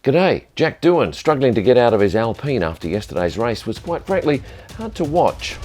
G'day. Jack Doohan, struggling to get out of his Alpine after yesterday's race, was quite frankly hard to watch.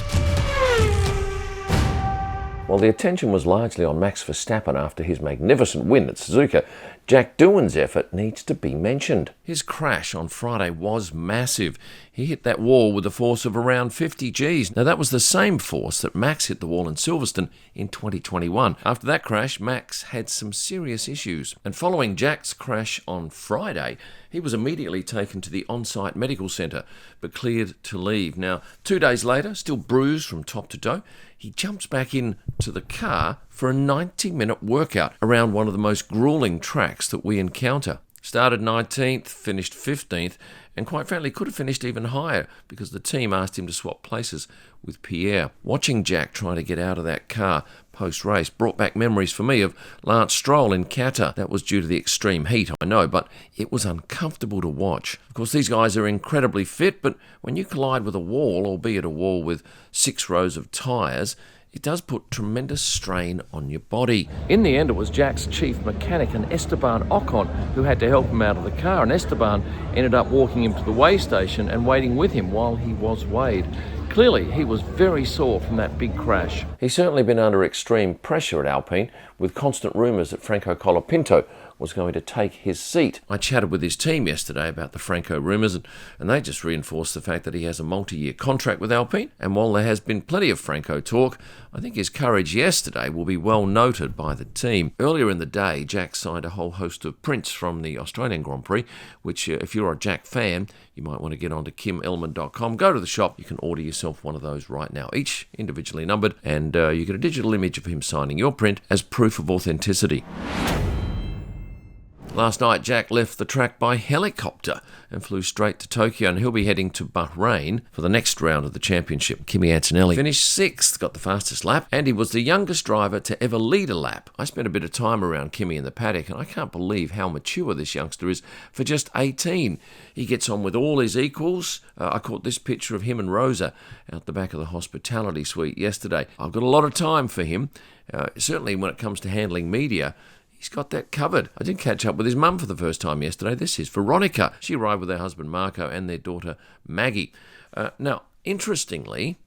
While the attention was largely on Max Verstappen after his magnificent win at Suzuka, Jack Doohan's effort needs to be mentioned. His crash on Friday was massive. He hit that wall with a force of around 50 Gs. Now that was the same force that Max hit the wall in Silverstone in 2021. After that crash, Max had some serious issues. And following Jack's crash on Friday, he was immediately taken to the on-site medical centre, but cleared to leave. Now, 2 days later, still bruised from top to toe, he jumps back into the car for a 90-minute workout around one of the most grueling tracks that we encounter. Started 19th, finished 15th, and quite frankly could have finished even higher because the team asked him to swap places with Pierre. Watching Jack try to get out of that car post-race brought back memories for me of Lance Stroll in Qatar. That was due to the extreme heat, I know, but it was uncomfortable to watch. Of course, these guys are incredibly fit, but when you collide with a wall, albeit a wall with 6 rows of tyres, it does put tremendous strain on your body. In the end, it was Jack's chief mechanic, and Esteban Ocon, who had to help him out of the car, and Esteban ended up walking him to the weigh station and waiting with him while he was weighed. Clearly, he was very sore from that big crash. He's certainly been under extreme pressure at Alpine, with constant rumours that Franco Colapinto was going to take his seat. I chatted with his team yesterday about the Franco rumours, and they just reinforced the fact that he has a multi-year contract with Alpine. And while there has been plenty of Franco talk, I think his courage yesterday will be well noted by the team. Earlier in the day, Jack signed a whole host of prints from the Australian Grand Prix, which if you're a Jack fan, you might want to get onto kimelman.com. Go to the shop, you can order yourself one of those right now, each individually numbered, and you get a digital image of him signing your print as proof of authenticity. Last night, Jack left the track by helicopter and flew straight to Tokyo, and he'll be heading to Bahrain for the next round of the championship. Kimi Antonelli finished 6th, got the fastest lap, and he was the youngest driver to ever lead a lap. I spent a bit of time around Kimi in the paddock, and I can't believe how mature this youngster is for just 18. He gets on with all his equals. I caught this picture of him and Rosa out the back of the hospitality suite yesterday. I've got a lot of time for him, certainly when it comes to handling media. He's got that covered. I did catch up with his mum for the first time yesterday. This is Veronica. She arrived with her husband Marco and their daughter Maggie. Now, interestingly,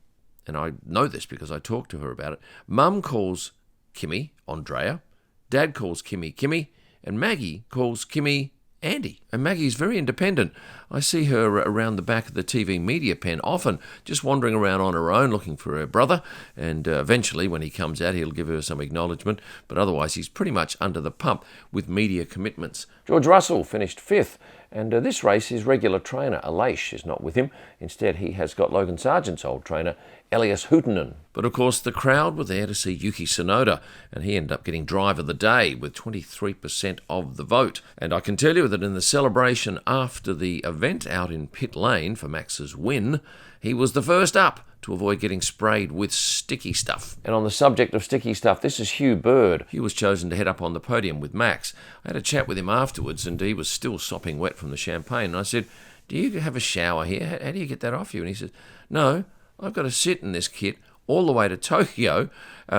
and I know this because I talked to her about it, Mum calls Kimi Andrea, Dad calls Kimi Kimi, and Maggie calls Kimi Andy. And Maggie's very independent. I see her around the back of the TV media pen often, just wandering around on her own looking for her brother, and eventually when he comes out he'll give her some acknowledgement, but otherwise he's pretty much under the pump with media commitments. George Russell finished 5th, and this race his regular trainer Aleix is not with him. Instead he has got Logan Sargent's old trainer Elias Houtanen. But of course the crowd were there to see Yuki Tsunoda, and he ended up getting driver of the day with 23% of the vote. And I can tell you that in the celebration after the event out in pit lane for Max's win, he was the first up to avoid getting sprayed with sticky stuff. And on the subject of sticky stuff, this is Hugh Bird. He was chosen to head up on the podium with Max. I had a chat with him afterwards, and he was still sopping wet from the champagne. And I said, "Do you have a shower here? How do you get that off you?" And he said, "No, I've got to sit in this kit all the way to Tokyo,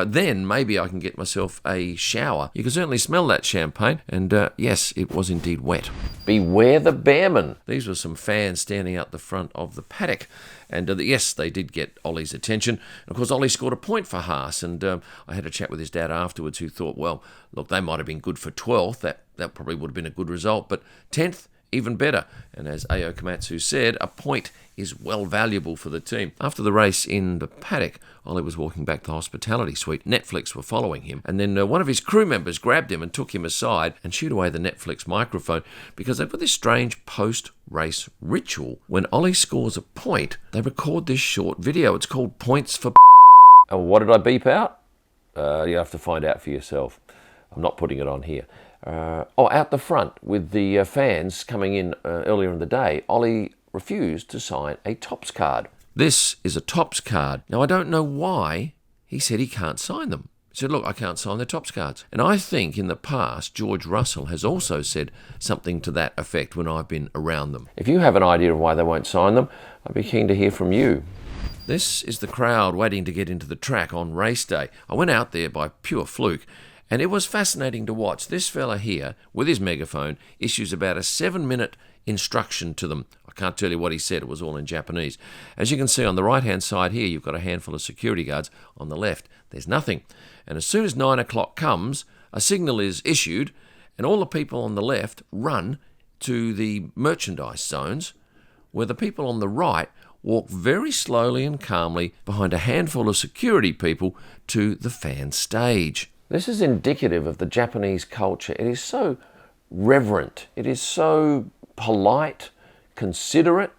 then maybe I can get myself a shower." You can certainly smell that champagne, and yes, it was indeed wet. Beware the Bearman. These were some fans standing out the front of the paddock, and yes, they did get Ollie's attention. Of course, Ollie scored a point for Haas, and I had a chat with his dad afterwards, who thought, well, look, they might have been good for 12th. That probably would have been a good result, but 10th, even better. And as Ao Komatsu said, a point is well valuable for the team. After the race in the paddock, Ollie was walking back to the hospitality suite. Netflix were following him, and then one of his crew members grabbed him and took him aside and shooed away the Netflix microphone because they've got this strange post-race ritual. When Ollie scores a point, they record this short video. It's called Points for What did I beep out? You have to find out for yourself. I'm not putting it on here. Out the front with the fans coming in earlier in the day, Ollie refused to sign a Topps card. This is a Topps card. Now, I don't know why he said he can't sign them. He said, look, I can't sign the Topps cards. And I think in the past, George Russell has also said something to that effect when I've been around them. If you have an idea of why they won't sign them, I'd be keen to hear from you. This is the crowd waiting to get into the track on race day. I went out there by pure fluke, and it was fascinating to watch. This fella here, with his megaphone, issues about a 7-minute instruction to them. I can't tell you what he said. It was all in Japanese. As you can see on the right-hand side here, you've got a handful of security guards. On the left, there's nothing. And as soon as 9 o'clock comes, a signal is issued, and all the people on the left run to the merchandise zones, where the people on the right walk very slowly and calmly behind a handful of security people to the fan stage. This is indicative of the Japanese culture. It is so reverent. It is so polite, considerate.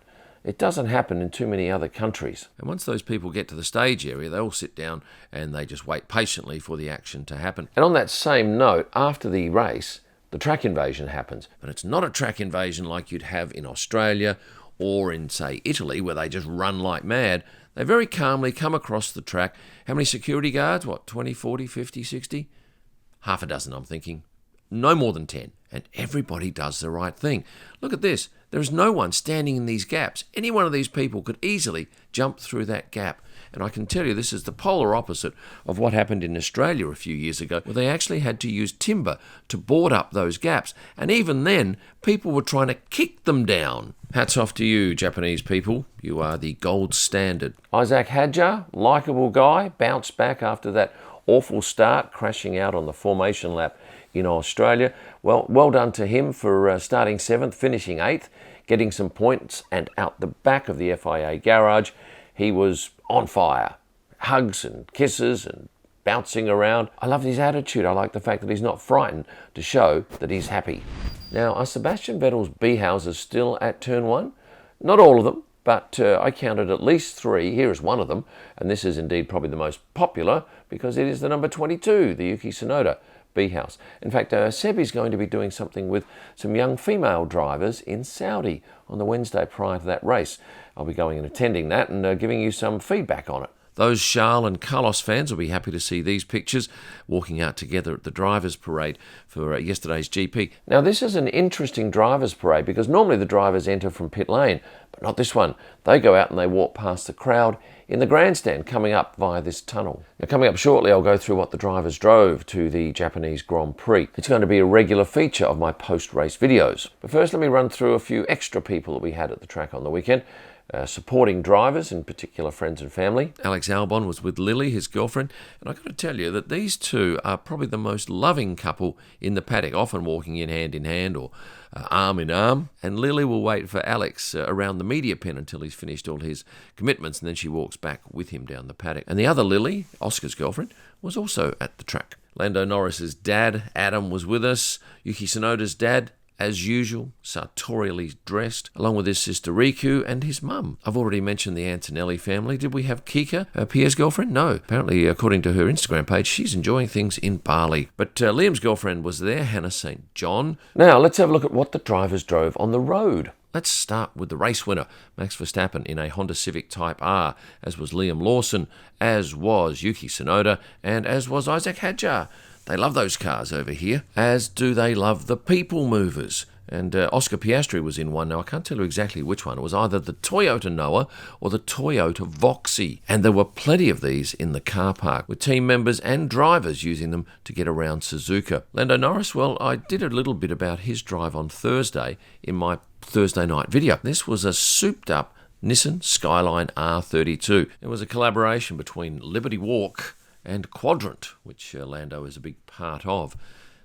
It doesn't happen in too many other countries. And once those people get to the stage area, they all sit down and they just wait patiently for the action to happen. And on that same note, after the race, the track invasion happens. But it's not a track invasion like you'd have in Australia or in, say, Italy, where they just run like mad. They very calmly come across the track. How many security guards? 20, 40, 50, 60? Half a dozen, I'm thinking. No more than 10. And everybody does the right thing. Look at this. There is no one standing in these gaps. Any one of these people could easily jump through that gap. And I can tell you this is the polar opposite of what happened in Australia a few years ago, where they actually had to use timber to board up those gaps. And even then, people were trying to kick them down. Hats off to you, Japanese people. You are the gold standard. Isaac Hadjar, likeable guy, bounced back after that awful start, crashing out on the formation lap in Australia. Well done to him for starting 7th, finishing 8th, getting some points, and out the back of the FIA garage, he was on fire. Hugs and kisses and bouncing around. I love his attitude. I like the fact that he's not frightened to show that he's happy. Now, are Sebastian Vettel's B-houses still at turn 1? Not all of them, but I counted at least 3. Here is one of them, and this is indeed probably the most popular because it is the number 22, the Yuki Tsunoda B-house. In fact, Sebi's going to be doing something with some young female drivers in Saudi on the Wednesday prior to that race. I'll be going and attending that and giving you some feedback on it. Those Charles and Carlos fans will be happy to see these pictures walking out together at the drivers' parade for yesterday's GP. Now, this is an interesting drivers' parade because normally the drivers enter from pit lane, but not this one. They go out and they walk past the crowd in the grandstand coming up via this tunnel. Now, coming up shortly, I'll go through what the drivers drove to the Japanese Grand Prix. It's going to be a regular feature of my post-race videos. But first, let me run through a few extra people that we had at the track on the weekend. Supporting drivers, in particular friends and family. Alex Albon was with Lily, his girlfriend, and I've got to tell you that these two are probably the most loving couple in the paddock, often walking in hand or arm in arm. And Lily will wait for Alex around the media pen until he's finished all his commitments, and then she walks back with him down the paddock. And the other Lily, Oscar's girlfriend, was also at the track. Lando Norris's dad, Adam, was with us. Yuki Tsunoda's dad, as usual, sartorially dressed, along with his sister Riku and his mum. I've already mentioned the Antonelli family. Did we have Kika, Pierre's girlfriend? No. Apparently, according to her Instagram page, she's enjoying things in Bali. But Liam's girlfriend was there, Hannah St. John. Now, let's have a look at what the drivers drove on the road. Let's start with the race winner, Max Verstappen, in a Honda Civic Type R, as was Liam Lawson, as was Yuki Tsunoda, and as was Isaac Hadjar. They love those cars over here, as do they love the people movers. And Oscar Piastri was in one. Now, I can't tell you exactly which one. It was either the Toyota Noah or the Toyota Voxy. And there were plenty of these in the car park, with team members and drivers using them to get around Suzuka. Lando Norris, well, I did a little bit about his drive on Thursday in my Thursday night video. This was a souped-up Nissan Skyline R32. It was a collaboration between Liberty Walk and Quadrant, which Lando is a big part of.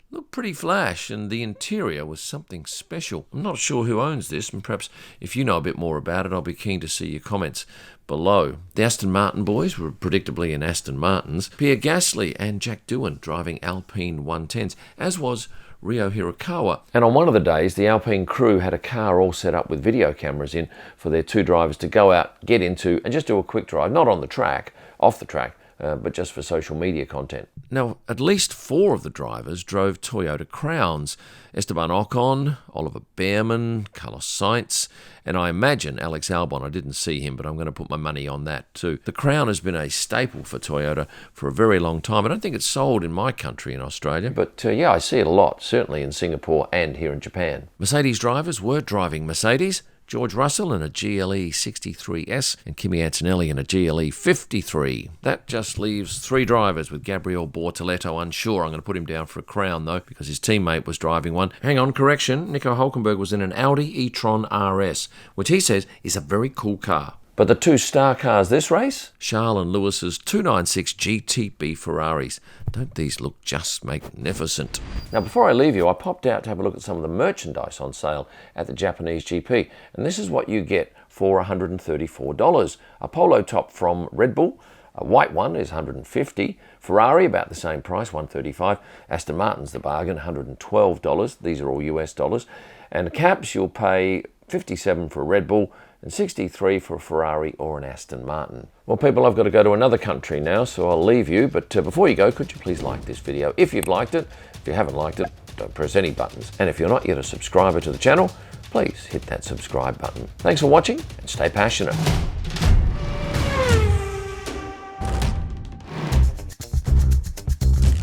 Looked pretty flash, and the interior was something special. I'm not sure who owns this, and perhaps if you know a bit more about it, I'll be keen to see your comments below. The Aston Martin boys were predictably in Aston Martins. Pierre Gasly and Jack Doohan driving Alpine 110s, as was Ryo Hirakawa. And on one of the days, the Alpine crew had a car all set up with video cameras in for their two drivers to go out, get into, and just do a quick drive, not on the track, off the track, but just for social media content. Now, at least 4 of the drivers drove Toyota Crowns. Esteban Ocon, Oliver Bearman, Carlos Sainz, and I imagine Alex Albon. I didn't see him, but I'm going to put my money on that too. The Crown has been a staple for Toyota for a very long time. I don't think it's sold in my country in Australia, but I see it a lot, certainly in Singapore and here in Japan. Mercedes drivers were driving Mercedes. George Russell in a GLE 63S and Kimi Antonelli in a GLE 53. That just leaves 3 drivers, with Gabriel Bortoletto unsure. I'm going to put him down for a crown though, because his teammate was driving one. Hang on, correction, Nico Hülkenberg was in an Audi e-tron RS, which he says is a very cool car. But the 2 star cars this race? Charles and Lewis's 296 GTB Ferraris. Don't these look just magnificent? Now, before I leave you, I popped out to have a look at some of the merchandise on sale at the Japanese GP. And this is what you get for $134. A polo top from Red Bull. A white one is $150. Ferrari, about the same price, $135. Aston Martin's the bargain, $112. These are all US dollars. And caps, you'll pay $57 for a Red Bull, and $63 for a Ferrari or an Aston Martin. Well, people, I've got to go to another country now, so I'll leave you. But before you go, could you please like this video if you've liked it? If you haven't liked it, don't press any buttons. And if you're not yet a subscriber to the channel, please hit that subscribe button. Thanks for watching, and stay passionate.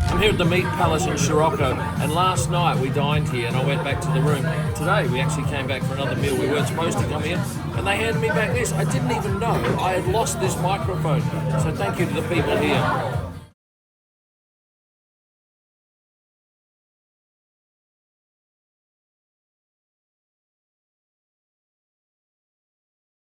I'm here at the Meat Palace in Scirocco, and last night we dined here and I went back to the room. Today we actually came back for another meal. We weren't supposed to come here, and they handed me back this. I didn't even know I had lost this microphone, so thank you to the people here.